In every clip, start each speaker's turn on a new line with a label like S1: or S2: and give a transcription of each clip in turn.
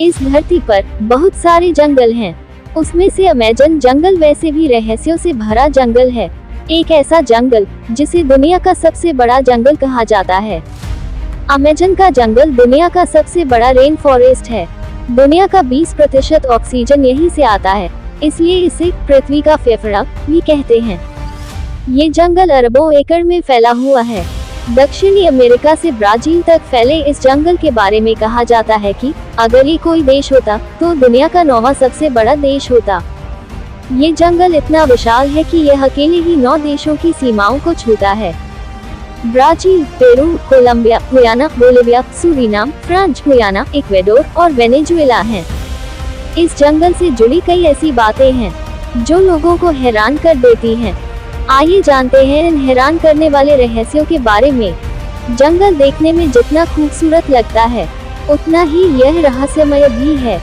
S1: इस धरती पर बहुत सारे जंगल हैं। उसमें से अमेजन जंगल वैसे भी रहस्यों से भरा जंगल है। एक ऐसा जंगल जिसे दुनिया का सबसे बड़ा जंगल कहा जाता है। अमेजन का जंगल दुनिया का सबसे बड़ा रेन फॉरेस्ट है। दुनिया का 20% ऑक्सीजन यहीं से आता है, इसलिए इसे पृथ्वी का फेफड़ा भी कहते हैं। ये जंगल अरबों एकड़ में फैला हुआ है। दक्षिणी अमेरिका से ब्राजील तक फैले इस जंगल के बारे में कहा जाता है कि अगर ये कोई देश होता तो दुनिया का 9वां सबसे बड़ा देश होता। ये जंगल इतना विशाल है कि यह अकेले ही 9 देशों की सीमाओं को छूता है। Brazil, Peru, Colombia, Guyana, Bolivia, Suriname, France, Guyana, Ecuador और वेनेजुएला हैं। इस जंगल से जुड़ी कई ऐसी बातें हैं जो लोगों को हैरान कर देती हैं। आइए जानते हैं इन हैरान करने वाले रहस्यों के बारे में। जंगल देखने में जितना खूबसूरत लगता है, उतना ही यह रहस्यमय भी है।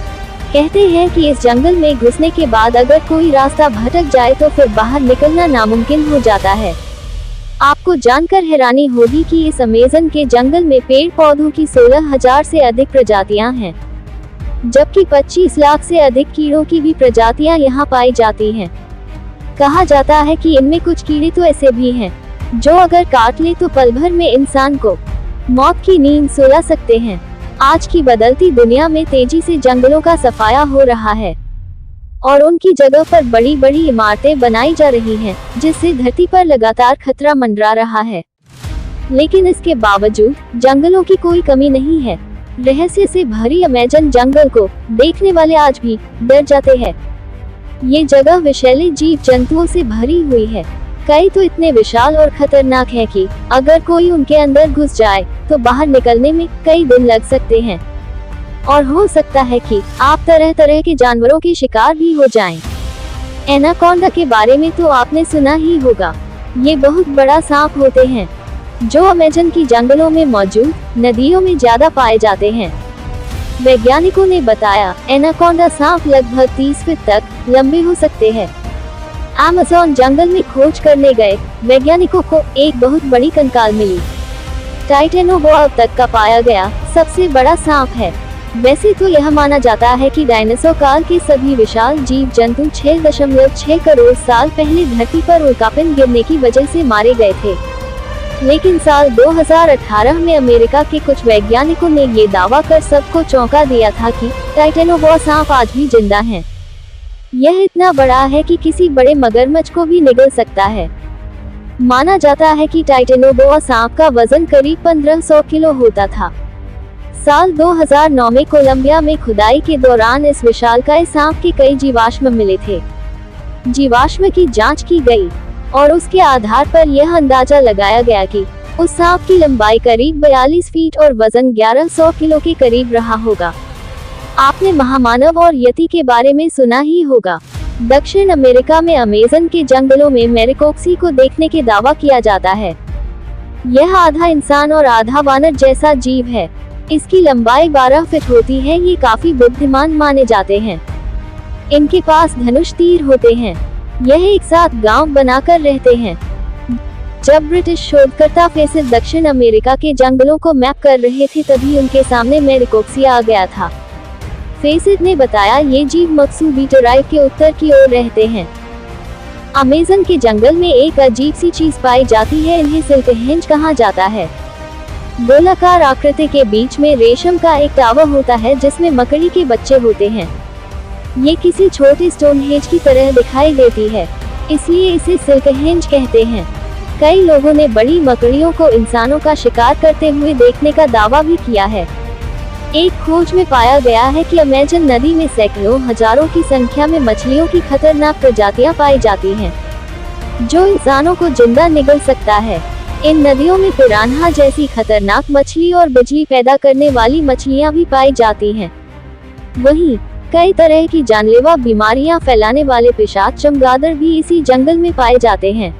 S1: कहते हैं कि इस जंगल में घुसने के बाद अगर कोई रास्ता भटक जाए तो फिर बाहर निकलना नामुमकिन हो जाता है। आपको जानकर हैरानी होगी कि इस अमेजन के जंगल में पेड़ पौधों की 16,000 से अधिक प्रजातियां हैं, जबकि 25 लाख से अधिक कीड़ों की भी प्रजातियां यहां पाई जाती हैं। कहा जाता है कि इनमें कुछ कीड़े तो ऐसे भी हैं जो अगर काट ले तो पल भर में इंसान को मौत की नींद सुला सकते हैं। आज की बदलती दुनिया में तेजी से जंगलों का सफाया हो रहा है और उनकी जगह पर बड़ी बड़ी इमारतें बनाई जा रही हैं, जिससे धरती पर लगातार खतरा मंडरा रहा है। लेकिन इसके बावजूद जंगलों की कोई कमी नहीं है। रहस्य से भरी अमेजन जंगल को देखने वाले आज भी डर जाते हैं। ये जगह विषैले जीव जंतुओं से भरी हुई है। कई तो इतने विशाल और खतरनाक हैं कि अगर कोई उनके अंदर घुस जाए तो बाहर निकलने में कई दिन लग सकते हैं और हो सकता है कि आप तरह तरह के जानवरों के शिकार भी हो जाएं। एनाकोंडा के बारे में तो आपने सुना ही होगा। ये बहुत बड़ा सांप होते हैं जो अमेजन की जंगलों में मौजूद नदियों में ज्यादा पाए जाते हैं। वैज्ञानिकों ने बताया एनाकोंडा सांप लगभग 30 फीट तक लंबे हो सकते हैं। अमेज़न जंगल में खोज करने गए वैज्ञानिकों को एक बहुत बड़ी कंकाल मिली। टाइटेनोबोआ अब तक का पाया गया सबसे बड़ा सांप है। वैसे तो यह माना जाता है कि डायनासोर काल के सभी विशाल जीव जंतु 6.6 करोड़ साल पहले धरती पर उल्कापिंड गिरने की वजह से मारे गए थे। लेकिन साल 2018 में अमेरिका के कुछ वैज्ञानिकों ने ये दावा कर सबको चौंका दिया था कि टाइटेनोबोआ सांप आज भी जिंदा हैं। यह इतना बड़ा है कि किसी बड़े मगरमच्छ को भी निगल सकता है। माना जाता है कि टाइटेनोबोआ सांप का वजन करीब 1500 किलो होता था। साल 2009 में कोलंबिया में खुदाई के दौरान इस विशालकाय सांप के कई जीवाश्म मिले थे। जीवाश्म की जांच की गई और उसके आधार पर यह अंदाजा लगाया गया कि उस सांप की लंबाई करीब 42 फीट और वजन 1100 किलो के करीब रहा होगा। आपने महामानव और यति के बारे में सुना ही होगा। दक्षिण अमेरिका में अमेजन के जंगलों में मैरिकोप्सी को देखने के दावा किया जाता है। यह आधा इंसान और आधा वानर जैसा जीव है। इसकी लंबाई 12 फीट होती है। ये काफी बुद्धिमान माने जाते हैं। इनके पास धनुष तीर होते हैं। यह एक साथ गांव बनाकर रहते हैं। जब ब्रिटिश शोधकर्ता फेसिड दक्षिण अमेरिका के जंगलों को मैप कर रहे थे तभी उनके सामने मैरिकोप्सी आ गया था। फेसिड ने बताया ये जीव मक्सूबी तराई के उत्तर की ओर रहते हैं। अमेजन के जंगल में एक अजीब सी चीज पाई जाती है। इन्हें सिल्कहेंज कहा जाता है। गोलाकार आकृति के बीच में रेशम का एक टावर होता है जिसमें मकड़ी के बच्चे होते हैं। ये किसी छोटे स्टोनहेंज की तरह दिखाई देती है, इसलिए इसे सिल्कहेंज कहते हैं। कई लोगों ने बड़ी मकड़ियों को इंसानों का शिकार करते हुए देखने का दावा भी किया है। एक खोज में पाया गया है कि अमेजन नदी में सैकड़ों हजारों की संख्या में मछलियों की खतरनाक प्रजातियां पाई जाती हैं, जो इंसानों को जिंदा निगल सकता है। इन नदियों में पिरान्हा जैसी खतरनाक मछली और बिजली पैदा करने वाली मछलियां भी पाई जाती हैं। वहीं कई तरह की जानलेवा बीमारियां फैलाने वाले पिशाच चमगादड़ भी इसी जंगल में पाए जाते हैं।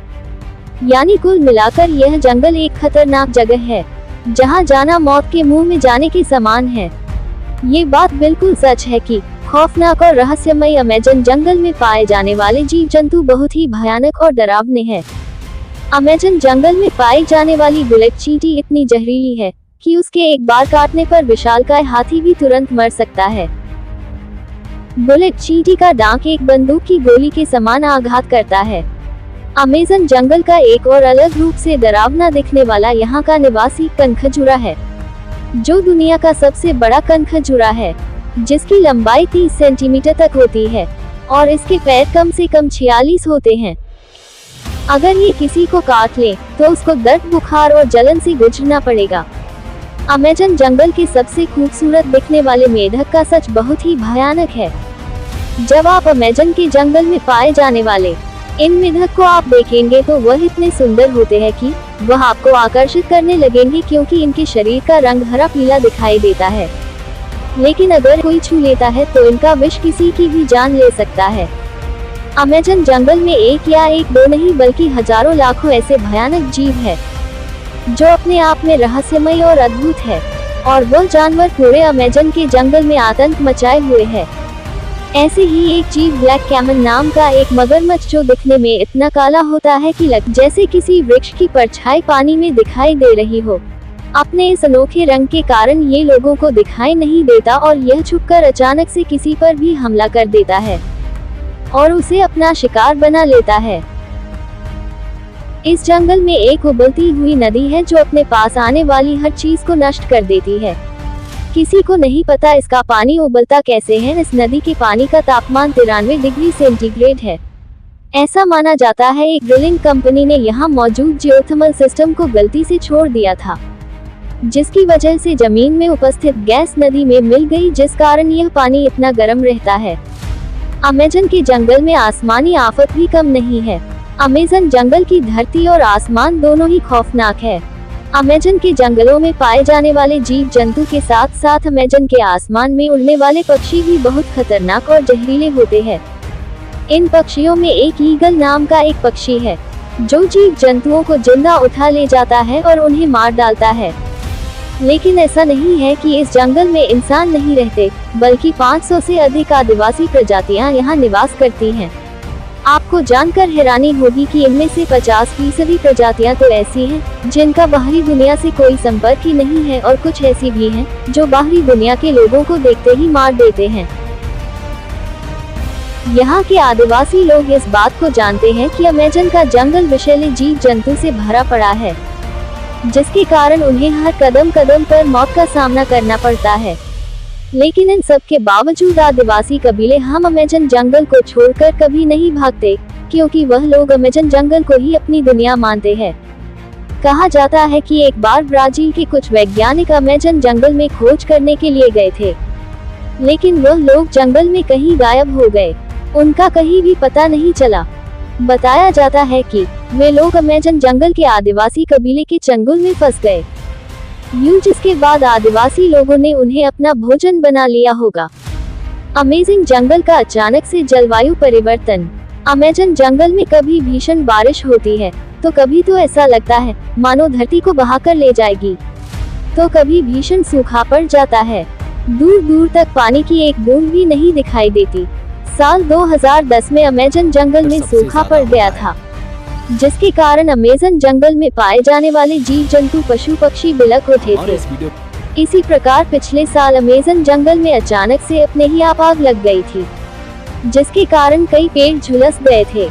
S1: यानी कुल मिलाकर यह जंगल एक खतरनाक जगह है, जहां जाना मौत के मुंह में जाने के समान है। ये बात बिल्कुल सच है कि खौफनाक और रहस्यमय अमेजन जंगल में पाए जाने वाले जीव जंतु बहुत ही भयानक और डरावने हैं। अमेजन जंगल में पाई जाने वाली बुलेट चींटी इतनी जहरीली है कि उसके एक बार काटने पर विशालकाय हाथी भी तुरंत मर सकता है। बुलेट चींटी का दांत एक बंदूक की गोली के समान आघात करता है। अमेज़न जंगल का एक और अलग रूप से डरावना दिखने वाला यहाँ का निवासी कनखजूरा है, जो दुनिया का सबसे बड़ा कनखजूरा है, जिसकी लंबाई 30 सेंटीमीटर तक होती है और इसके पैर कम से कम 46 होते हैं। अगर ये किसी को काट ले तो उसको दर्द, बुखार और जलन से गुजरना पड़ेगा। अमेज़न जंगल के सबसे खूबसूरत दिखने वाले मेढक का सच बहुत ही भयानक है। जब आप अमेज़न के जंगल में पाए जाने वाले इन मेढक को आप देखेंगे तो वह इतने सुंदर होते हैं कि वह आपको आकर्षित करने लगेंगे, क्योंकि इनके शरीर का रंग हरा पीला दिखाई देता है। लेकिन अगर कोई छू लेता है तो इनका विष किसी की भी जान ले सकता है। अमेज़न जंगल में एक या एक दो नहीं बल्कि हजारों लाखों ऐसे भयानक जीव है जो अपने आप में रहस्यमय और अद्भुत है, और वह जानवर पूरे अमेज़न के जंगल में आतंक मचाए हुए है। ऐसे ही एक जीव ब्लैक कैमन नाम का एक मगरमच्छ, जो दिखने में इतना काला होता है कि लग जैसे किसी वृक्ष की परछाई पानी में दिखाई दे रही हो। अपने इस अनोखे रंग के कारण ये लोगों को दिखाई नहीं देता और यह छुपकर अचानक से किसी पर भी हमला कर देता है और उसे अपना शिकार बना लेता है। इस जंगल में एक उबलती हुई नदी है जो अपने पास आने वाली हर चीज को नष्ट कर देती है। किसी को नहीं पता इसका पानी उबलता कैसे है। इस नदी के पानी का तापमान 93 डिग्री सेंटीग्रेड है। ऐसा माना जाता है एक ड्रिलिंग कंपनी ने यहाँ मौजूद जियोथर्मल सिस्टम को गलती से छोड़ दिया था, जिसकी वजह से जमीन में उपस्थित गैस नदी में मिल गई, जिस कारण यह पानी इतना गर्म रहता है। अमेज़न के जंगल में आसमानी आफत भी कम नहीं है। अमेज़न जंगल की धरती और आसमान दोनों ही खौफनाक है। अमेज़न के जंगलों में पाए जाने वाले जीव जंतु के साथ साथ अमेज़न के आसमान में उड़ने वाले पक्षी भी बहुत खतरनाक और जहरीले होते हैं। इन पक्षियों में एक ईगल नाम का एक पक्षी है जो जीव जंतुओं को जिंदा उठा ले जाता है और उन्हें मार डालता है। लेकिन ऐसा नहीं है कि इस जंगल में इंसान नहीं रहते, बल्कि 500 से अधिक आदिवासी प्रजातियां यहाँ निवास करती हैं। आपको जानकर हैरानी होगी कि इनमें से 50% प्रजातियां तो ऐसी हैं जिनका बाहरी दुनिया से कोई संपर्क ही नहीं है, और कुछ ऐसी भी हैं जो बाहरी दुनिया के लोगों को देखते ही मार देते हैं। यहाँ के आदिवासी लोग इस बात को जानते हैं कि अमेज़न का जंगल विषैले जीव जंतु से भरा पड़ा है, जिसके कारण उन्हें हर कदम कदम पर मौत का सामना करना पड़ता है। लेकिन इन सब के बावजूद आदिवासी कबीले हम अमेज़न जंगल को छोड़कर कभी नहीं भागते, क्योंकि वह लोग अमेज़न जंगल को ही अपनी दुनिया मानते हैं। कहा जाता है कि एक बार ब्राजील के कुछ वैज्ञानिक अमेज़न जंगल में खोज करने के लिए गए थे, लेकिन वह लोग जंगल में कहीं गायब हो गए। उनका कहीं भी पता नहीं चला। बताया जाता है कि वे लोग अमेज़न जंगल के आदिवासी कबीले के चंगुल में फंस गए, जिसके बाद आदिवासी लोगों ने उन्हें अपना भोजन बना लिया होगा। अमेज़न जंगल का अचानक से जलवायु परिवर्तन। अमेज़न जंगल में कभी भीषण बारिश होती है तो कभी तो ऐसा लगता है मानो धरती को बहाकर ले जाएगी, तो कभी भीषण सूखा पड़ जाता है। दूर दूर तक पानी की एक बूंद भी नहीं दिखाई देती। साल 2010 में अमेज़न जंगल में सूखा पड़ गया था, जिसके कारण अमेज़न जंगल में पाए जाने वाले जीव जंतु पशु पक्षी बिलख उठे थे। इसी प्रकार पिछले साल अमेज़न जंगल में अचानक से अपने ही आप आग लग गई थी, जिसके कारण कई पेड़ झुलस गए थे।